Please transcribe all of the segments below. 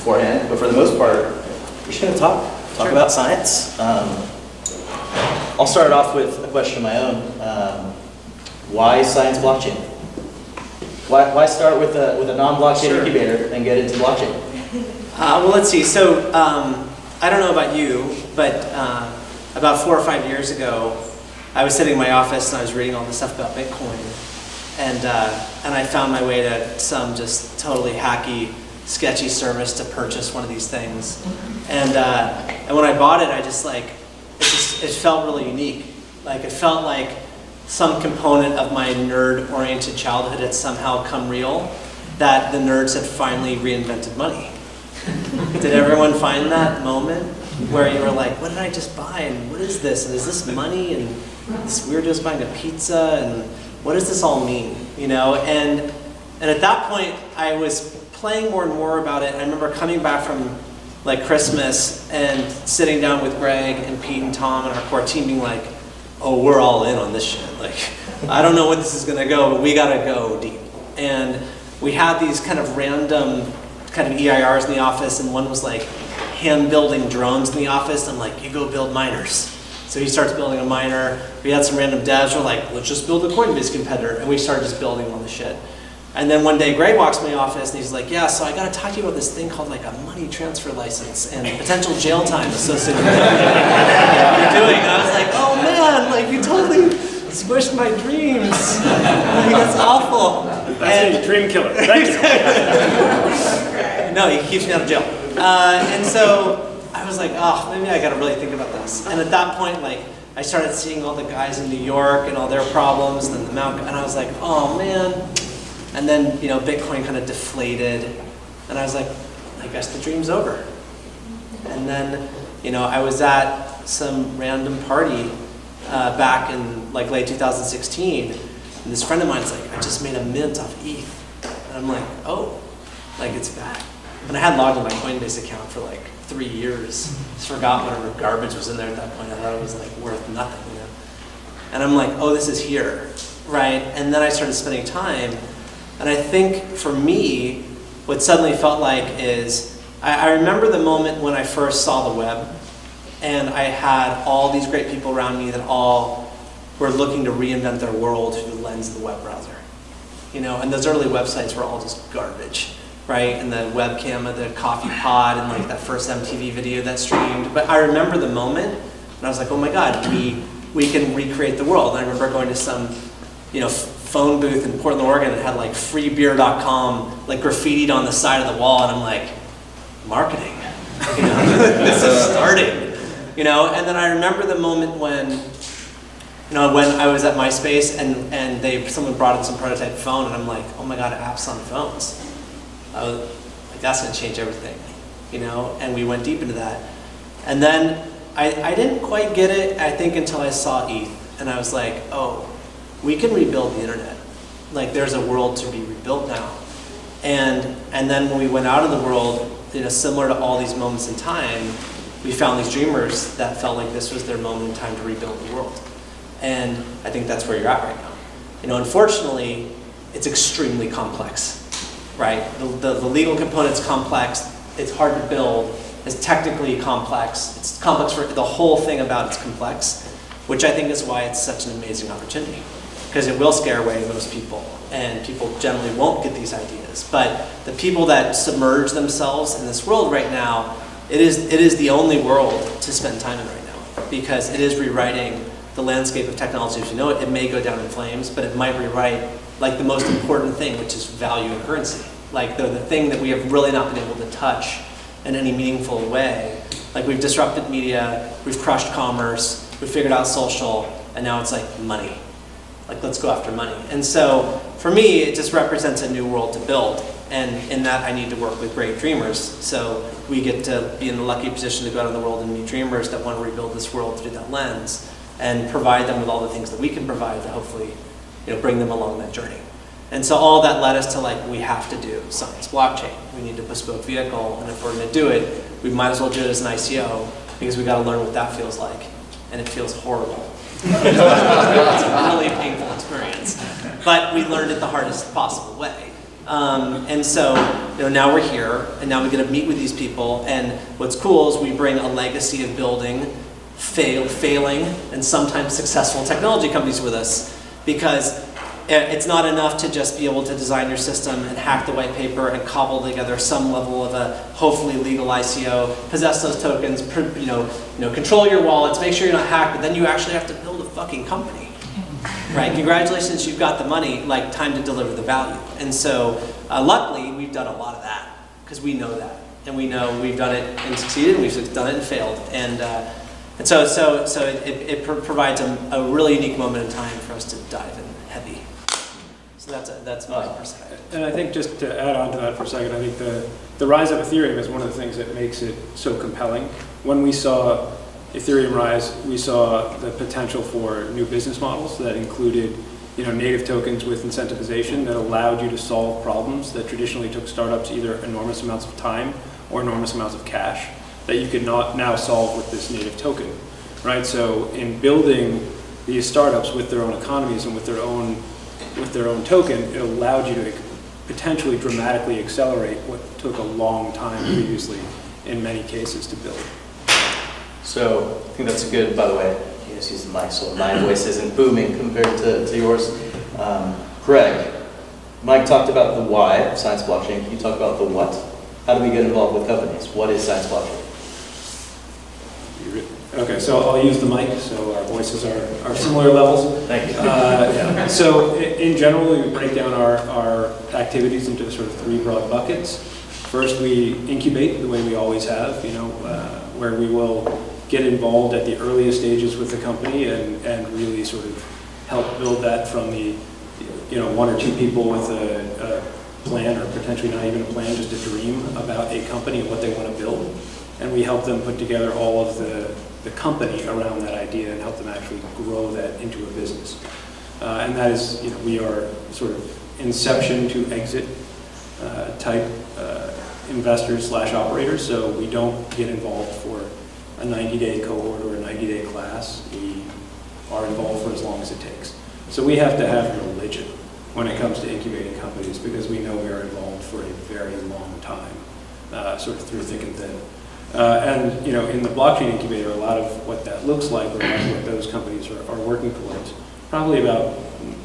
beforehand, but for the most part, we're just going to talk about science. I'll start off with a question of my own. Why science blockchain? Why start with a non-blockchain incubator and get into blockchain? Well, let's see. So I don't know about you, but about 4 or 5 years ago, I was sitting in my office and I was reading all this stuff about Bitcoin, and I found my way to some just totally hacky, sketchy service to purchase one of these things, and when I bought it, I just like it felt really unique. Like it felt like some component of my nerd-oriented childhood had somehow come real. That the nerds had finally reinvented money. Did everyone find that moment where you were like, what did I just buy, and what is this, and is this money, and this weirdo's buying a pizza, and what does this all mean, you know? And at that point, I was playing more and more about it. I remember coming back from like Christmas and sitting down with Greg and Pete and Tom and our core team being like, oh, we're all in on this shit. Like, I don't know what this is gonna go, but we gotta go deep. And we had these kind of random kind of EIRs in the office, and one was like hand building drones in the office. I'm like, you go build miners. So he starts building a miner. We had some random devs who were like, let's just build a Coinbase competitor. And we started just building all the shit. And then one day Greg walks in my office and he's like, yeah, so I gotta talk to you about this thing called like a money transfer license and potential jail time associated with what you're doing. And I was like, oh man, like you totally squished my dreams. Like, that's awful. That's a dream killer. Thank you. No, he keeps me out of jail. And so I was like, oh, maybe I gotta really think about this. And at that point, like, I started seeing all the guys in New York and all their problems, and then the Mount, and I was like, oh man. And then, you know, Bitcoin kind of deflated, and I was like, I guess the dream's over. And then, you know, I was at some random party back in like late 2016, and this friend of mine's like, I just made a mint off ETH. And I'm like, oh, like it's back. And I had logged in my Coinbase account for like 3 years. Just forgot whatever garbage was in there at that point. I thought it was like worth nothing, you know. And I'm like, oh, this is here, right? And then I started spending time. And I think for me, what suddenly felt like is, I remember the moment when I first saw the web, and I had all these great people around me that all were looking to reinvent their world through the lens of the web browser. You know, and those early websites were all just garbage, right? And the webcam of the coffee pod and like that first MTV video that streamed. But I remember the moment, and I was like, oh my God, we can recreate the world. And I remember going to some, you know, phone booth in Portland, Oregon that had like freebeer.com like graffitied on the side of the wall, and I'm like, marketing, you know, this is starting, you know. And then I remember the moment when, you know, when I was at MySpace and someone brought in some prototype phone, and I'm like, oh my God, apps on phones. I was like, that's gonna change everything, you know. And we went deep into that, and then I didn't quite get it, I think, until I saw ETH, and I was like, oh, we can rebuild the internet. Like there's a world to be rebuilt now. And then when we went out in the world, you know, similar to all these moments in time, we found these dreamers that felt like this was their moment in time to rebuild the world. And I think that's where you're at right now. You know, unfortunately, it's extremely complex, right? The legal component's complex, it's hard to build, it's technically complex, it's complex for the whole thing about it's complex, which I think is why it's such an amazing opportunity. Because it will scare away most people, and people generally won't get these ideas. But the people that submerge themselves in this world right now, it is the only world to spend time in right now, because it is rewriting the landscape of technology as you know it. It may go down in flames, but it might rewrite like the most important thing, which is value and currency. Like the thing that we have really not been able to touch in any meaningful way. Like we've disrupted media, we've crushed commerce, we've figured out social, and now it's like money. Like, let's go after money. And so, for me, it just represents a new world to build. And in that, I need to work with great dreamers. So we get to be in the lucky position to go out in the world and meet dreamers that want to rebuild this world through that lens, and provide them with all the things that we can provide to hopefully, you know, bring them along that journey. And so all that led us to like, we have to do science blockchain. We need a bespoke vehicle, and if we're going to do it, we might as well do it as an ICO, because we got to learn what that feels like. And it feels horrible. It's a really painful experience. But we learned it the hardest possible way. And so, now we're here, and now we get to meet with these people. And what's cool is we bring a legacy of building, failing, and sometimes successful technology companies with us, because it's not enough to just be able to design your system and hack the white paper and cobble together some level of a hopefully legal ICO, possess those tokens, control your wallets, make sure you're not hacked, but then you actually have to build a fucking company. Right? Congratulations, you've got the money, like time to deliver the value. And so luckily we've done a lot of that because we know that. And we know we've done it and succeeded, and we've done it and failed. And so it provides a really unique moment in time for us to dive in heavy. So that's my perspective. And I think just to add on to that for a second, I think the rise of Ethereum is one of the things that makes it so compelling. When we saw Ethereum rise, we saw the potential for new business models that included, native tokens with incentivization that allowed you to solve problems that traditionally took startups either enormous amounts of time or enormous amounts of cash that you could not now solve with this native token, right? So in building these startups with their own economies and with their own token, it allowed you to potentially dramatically accelerate what took a long time previously in many cases to build. So I think that's good, by the way, you just use the mic so my voice isn't booming compared to yours. Greg, Mike talked about the why of science blockchain. Can you talk about the what? How do we get involved with companies? What is science blockchain? Okay, so I'll use the mic so our voices are similar levels. Thank you. Yeah. So in general, we break down our activities into sort of three broad buckets. First, we incubate the way we always have, where we will get involved at the earliest stages with the company and really sort of help build that from the, one or two people with a plan, or potentially not even a plan, just a dream about a company and what they want to build. And we help them put together all of the company around that idea and help them actually grow that into a business. And that is, we are sort of inception to exit type investors/operators. So we don't get involved for a 90-day cohort or a 90-day class. We are involved for as long as it takes. So we have to have religion when it comes to incubating companies, because we know we are involved for a very long time, sort of through thick and thin. And in the blockchain incubator, a lot of what that looks like, or a lot of what those companies are working towards, probably about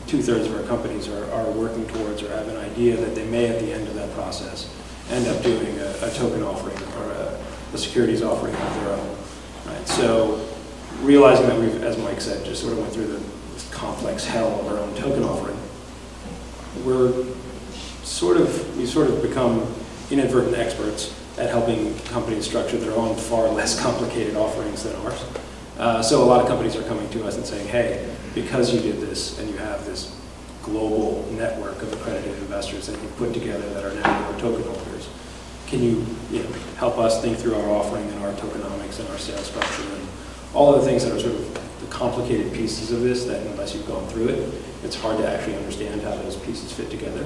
2/3 of our companies are working towards or have an idea that they may at the end of that process end up doing a token offering or a securities offering of their own. Right? So realizing that we've, as Mike said, just sort of went through this complex hell of our own token offering, we've sort of become inadvertent experts at helping companies structure their own far less complicated offerings than ours. So a lot of companies are coming to us and saying, hey, because you did this and you have this global network of accredited investors that you put together that are now your token holders, can you, help us think through our offering and our tokenomics and our sales structure and all of the things that are sort of the complicated pieces of this that unless you've gone through it, it's hard to actually understand how those pieces fit together.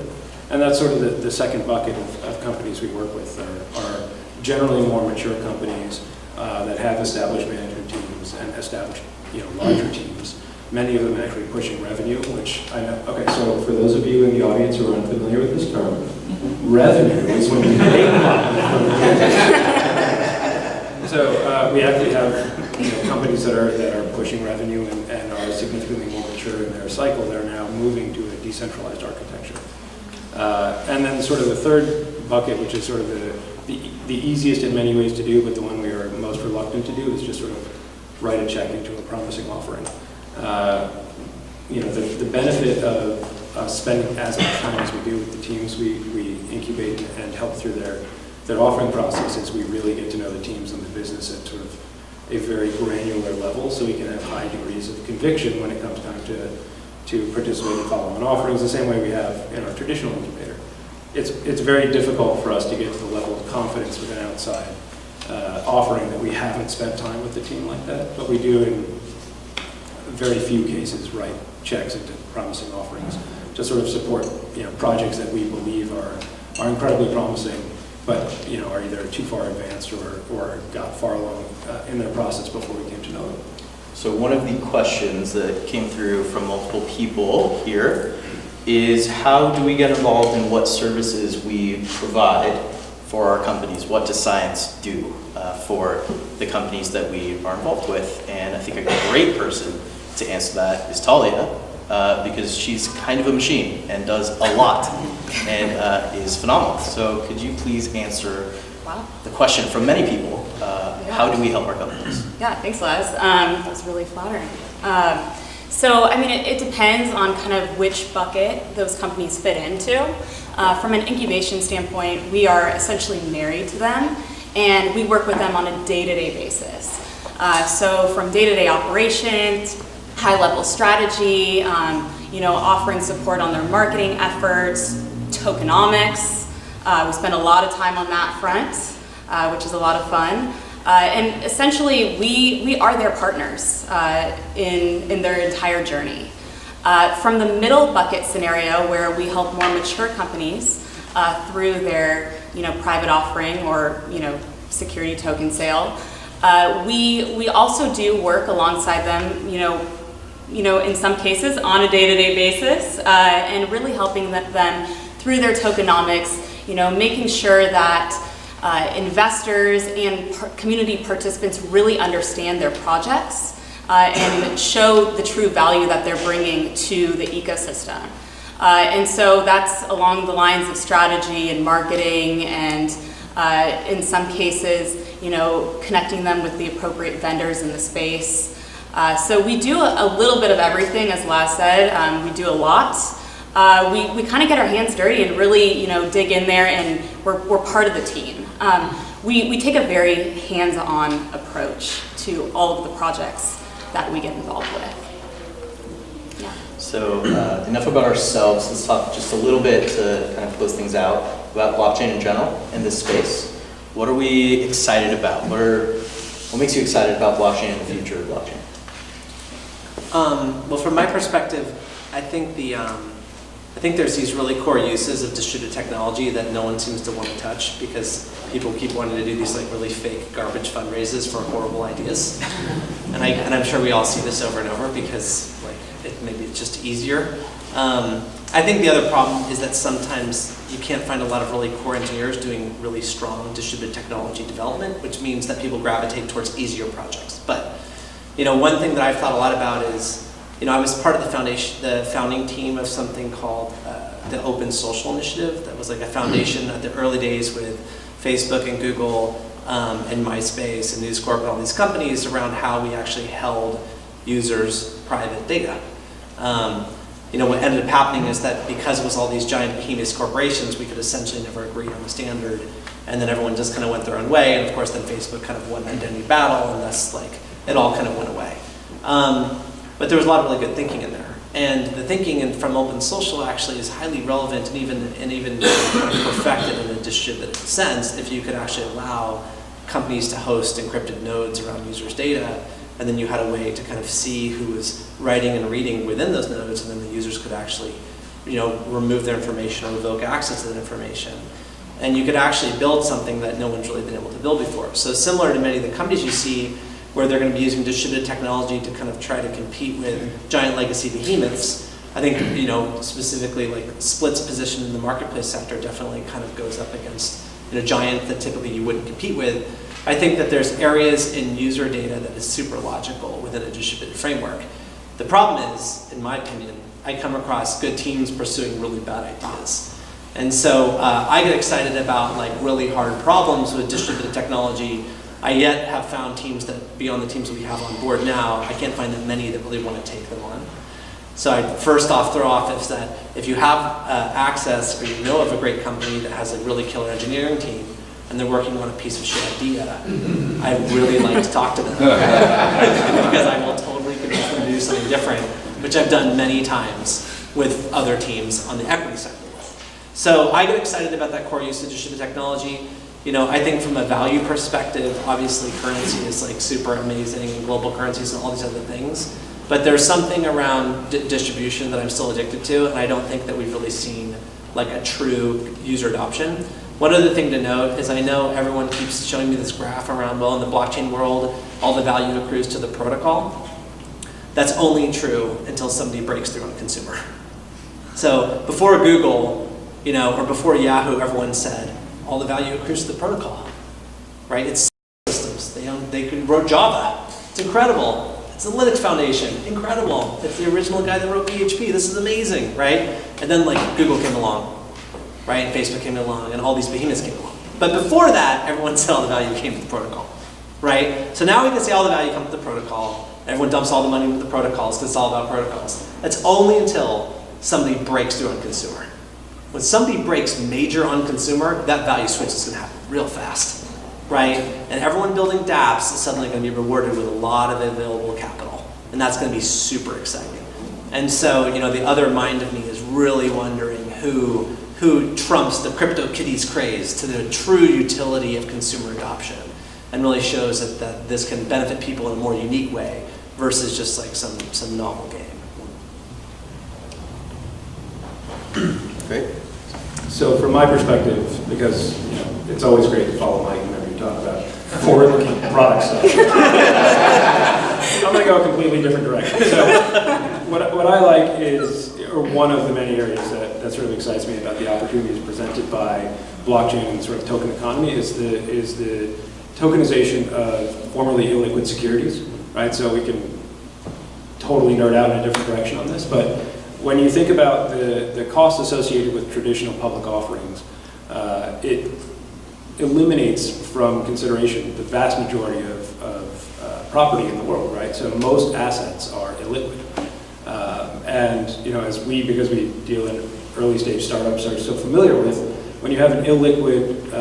And that's sort of the second bucket of companies we work with are generally more mature companies that have established management teams and established larger teams. Many of them actually pushing revenue, which I know. Okay, so for those of you in the audience who are unfamiliar with this term, revenue is when you make money from the business. So we actually have companies that are pushing revenue and are significantly more mature in their cycle. They're now moving to a decentralized architecture. And then sort of the third bucket, which is sort of the easiest in many ways to do, but the one we are most reluctant to do, is just sort of write a check into a promising offering. The benefit of spending as much time as we do with the teams we incubate and help through their offering process is we really get to know the teams and the business at sort of a very granular level, so we can have high degrees of conviction when it comes time to participate in follow-on offerings, the same way we have in our traditional incubator. It's very difficult for us to get to the level of confidence with an outside offering that we haven't spent time with the team like that, but we do in very few cases write checks into promising offerings to sort of support projects that we believe are incredibly promising, but are either too far advanced or got far along in their process before we came to know them. So one of the questions that came through from multiple people here is how do we get involved in what services we provide for our companies? What does science do for the companies that we are involved with? And I think a great person to answer that is Talia, because she's kind of a machine and does a lot and is phenomenal. So could you please answer the question from many people, how do we help our companies? Yeah, thanks, Les. That was really flattering. So, I mean, it depends on kind of which bucket those companies fit into. From an incubation standpoint, we are essentially married to them, and we work with them on a day-to-day basis. So from day-to-day operations, high-level strategy, offering support on their marketing efforts, tokenomics. We spend a lot of time on that front, which is a lot of fun. And essentially, we are their partners in their entire journey. From the middle bucket scenario, where we help more mature companies through their private offering or security token sale, we also do work alongside them, in some cases on a day-to-day basis, and really helping them through their tokenomics, making sure that investors and community participants really understand their projects and show the true value that they're bringing to the ecosystem. And so that's along the lines of strategy and marketing and in some cases, connecting them with the appropriate vendors in the space. So we do a little bit of everything, as Laz said. We do a lot. We kind of get our hands dirty and really, dig in there, and we're part of the team. We take a very hands-on approach to all of the projects that we get involved with. Yeah. So enough about ourselves. Let's talk just a little bit to kind of close things out about blockchain in general in this space. What are we excited about? What makes you excited about blockchain and the future of blockchain? Well, from my perspective, I think there's these really core uses of distributed technology that no one seems to want to touch because people keep wanting to do these really fake garbage fundraisers for horrible ideas. And I'm sure we all see this over and over because maybe it's just easier. I think the other problem is that sometimes you can't find a lot of really core engineers doing really strong distributed technology development, which means that people gravitate towards easier projects. But one thing that I've thought a lot about is, I was part of the founding team of something called the Open Social Initiative. That was like a foundation at the early days with Facebook and Google and MySpace and News Corp and all these companies around how we actually held users' private data. What ended up happening is that because it was all these giant behemoth corporations, we could essentially never agree on the standard, and then everyone just kind of went their own way, and of course then Facebook kind of won the identity battle, and thus it all kind of went away. But there was a lot of really good thinking in there, and the thinking from Open Social actually is highly relevant and even kind of perfected in a distributed sense if you could actually allow companies to host encrypted nodes around users' data, and then you had a way to kind of see who was writing and reading within those nodes, and then the users could actually, remove their information or revoke access to that information. And you could actually build something that no one's really been able to build before. So similar to many of the companies you see where they're going to be using distributed technology to kind of try to compete with giant legacy behemoths, I think, specifically Split's position in the marketplace sector definitely kind of goes up against a giant that typically you wouldn't compete with. I think that there's areas in user data that is super logical within a distributed framework. The problem is, in my opinion, I come across good teams pursuing really bad ideas. And so I get excited about really hard problems with distributed technology. I yet have found teams that, beyond the teams that we have on board now, I can't find that many that really want to take them on. So I'd first off throw off is that if you have access or you know of a great company that has a really killer engineering team and they're working on a piece of shit idea, I really like to talk to them because I will totally convince them to do something different, which I've done many times with other teams on the equity side. So I get excited about that core use of distributed technology. I think from a value perspective, obviously currency is super amazing, and global currencies and all these other things. But there's something around distribution that I'm still addicted to, and I don't think that we've really seen a true user adoption. One other thing to note is I know everyone keeps showing me this graph around, well, in the blockchain world, all the value accrues to the protocol. That's only true until somebody breaks through on a consumer. So before Google, or before Yahoo, everyone said all the value accrues to the protocol, right? It's systems. They wrote Java. It's incredible. It's the Linux Foundation. Incredible. It's the original guy that wrote PHP. This is amazing, right? And then Google came along, right? And Facebook came along, and all these behemoths came along. But before that, everyone said all the value came to the protocol, right? So now we can say all the value comes to the protocol. Everyone dumps all the money into the protocols because it's all about protocols. That's only until somebody breaks through on consumer. When somebody breaks major on consumer, that value switch is going to happen real fast, right? And everyone building dApps is suddenly going to be rewarded with a lot of available capital. And that's going to be super exciting. And so, the other mind of me is really wondering who trumps the CryptoKitties craze to the true utility of consumer adoption, and really shows that this can benefit people in a more unique way versus just some novel game. Great. So from my perspective, because it's always great to follow Mike whenever you talk about forward-looking product stuff. I'm going to go a completely different direction. So what I like is, or one of the many areas that sort of excites me about the opportunities presented by blockchain and sort of token economy is the tokenization of formerly illiquid securities, right? So we can totally nerd out in a different direction on this, but when you think about the costs associated with traditional public offerings, it eliminates from consideration the vast majority of property in the world, right? So most assets are illiquid. And because we deal in early stage startups, are so familiar with, when you have an illiquid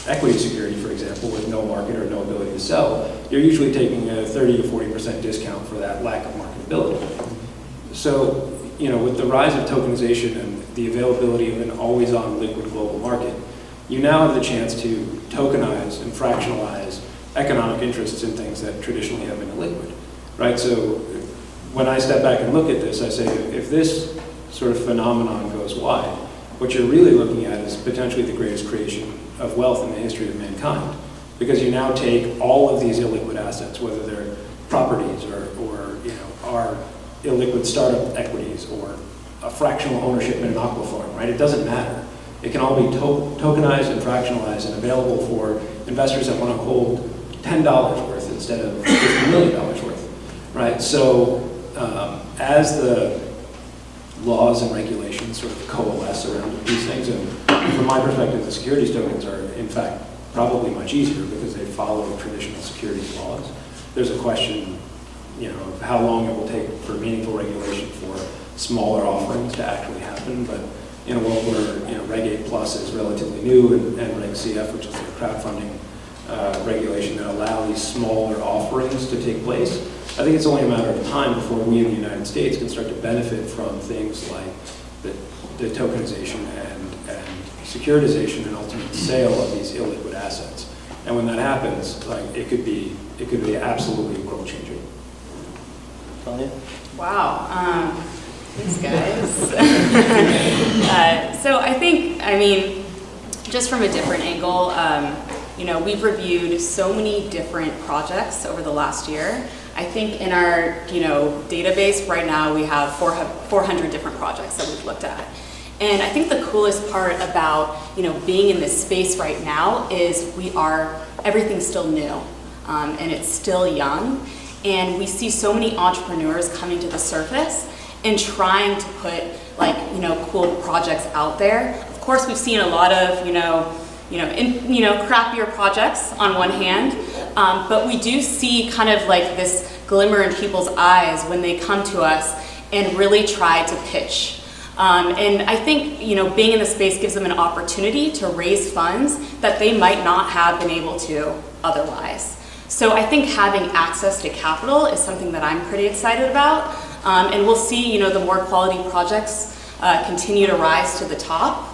equity security, for example, with no market or no ability to sell, you're usually taking a 30 to 40% discount for that lack of marketability. So, with the rise of tokenization and the availability of an always-on liquid global market, you now have the chance to tokenize and fractionalize economic interests in things that traditionally have been illiquid, right? So when I step back and look at this, I say, if this sort of phenomenon goes wide, what you're really looking at is potentially the greatest creation of wealth in the history of mankind, because you now take all of these illiquid assets, whether they're properties or are illiquid startup equities or a fractional ownership in an aquafarm, right? It doesn't matter. It can all be tokenized and fractionalized and available for investors that want to hold $10 worth instead of $50 million worth, right? So as the laws and regulations sort of coalesce around these things, and from my perspective, the securities tokens are in fact probably much easier because they follow traditional securities laws. There's a question, of how long it will take for meaningful regulation for smaller offerings to actually happen, but in a world where Reg 8 Plus is relatively new and Reg CF, which is the crowdfunding regulation that allow these smaller offerings to take place, I think it's only a matter of time before we in the United States can start to benefit from things like the tokenization and securitization and ultimate sale of these illiquid assets. And when that happens, it could be absolutely world changing. Wow. Thanks, guys. So I think, just from a different angle, we've reviewed so many different projects over the last year. I think in our, database right now, we have 400 different projects that we've looked at. And I think the coolest part about, being in this space right now is everything's still new, and it's still young. And we see so many entrepreneurs coming to the surface and trying to put cool projects out there. Of course, we've seen a lot of, crappier projects on one hand, but we do see kind of this glimmer in people's eyes when they come to us and really try to pitch. And I think, being in the space gives them an opportunity to raise funds that they might not have been able to otherwise. So I think having access to capital is something that I'm pretty excited about. And we'll see, the more quality projects continue to rise to the top.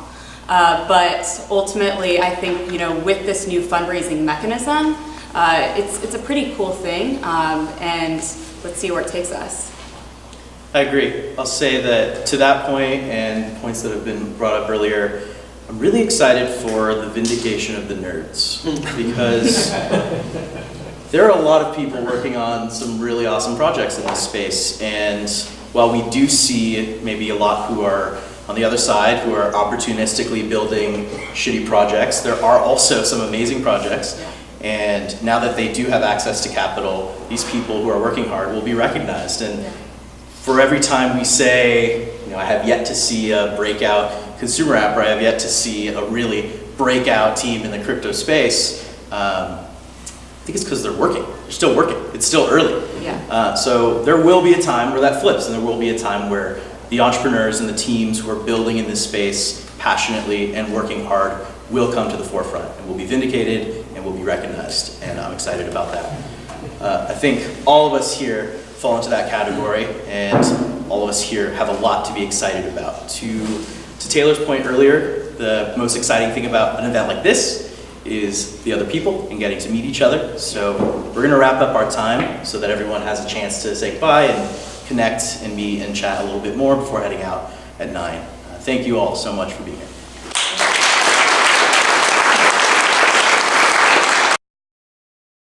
But ultimately, I think, with this new fundraising mechanism, it's a pretty cool thing. And let's see where it takes us. I agree. I'll say that to that point and points that have been brought up earlier, I'm really excited for the vindication of the nerds because there are a lot of people working on some really awesome projects in this space, and while we do see maybe a lot who are on the other side, who are opportunistically building shitty projects, there are also some amazing projects. And now that they do have access to capital, these people who are working hard will be recognized. And for every time we say, I have yet to see a breakout consumer app, or I have yet to see a really breakout team in the crypto space, I think it's because they're working. They're still working. It's still early. So there will be a time where that flips, and there will be a time where the entrepreneurs and the teams who are building in this space passionately and working hard will come to the forefront and will be vindicated and will be recognized. And I'm excited about that. I think all of us here fall into that category, and all of us here have a lot to be excited about. To Taylor's point earlier, the most exciting thing about an event like this is the other people and getting to meet each other. So we're going to wrap up our time so that everyone has a chance to say goodbye and connect and meet and chat a little bit more before heading out at 9. Thank you all so much for being here.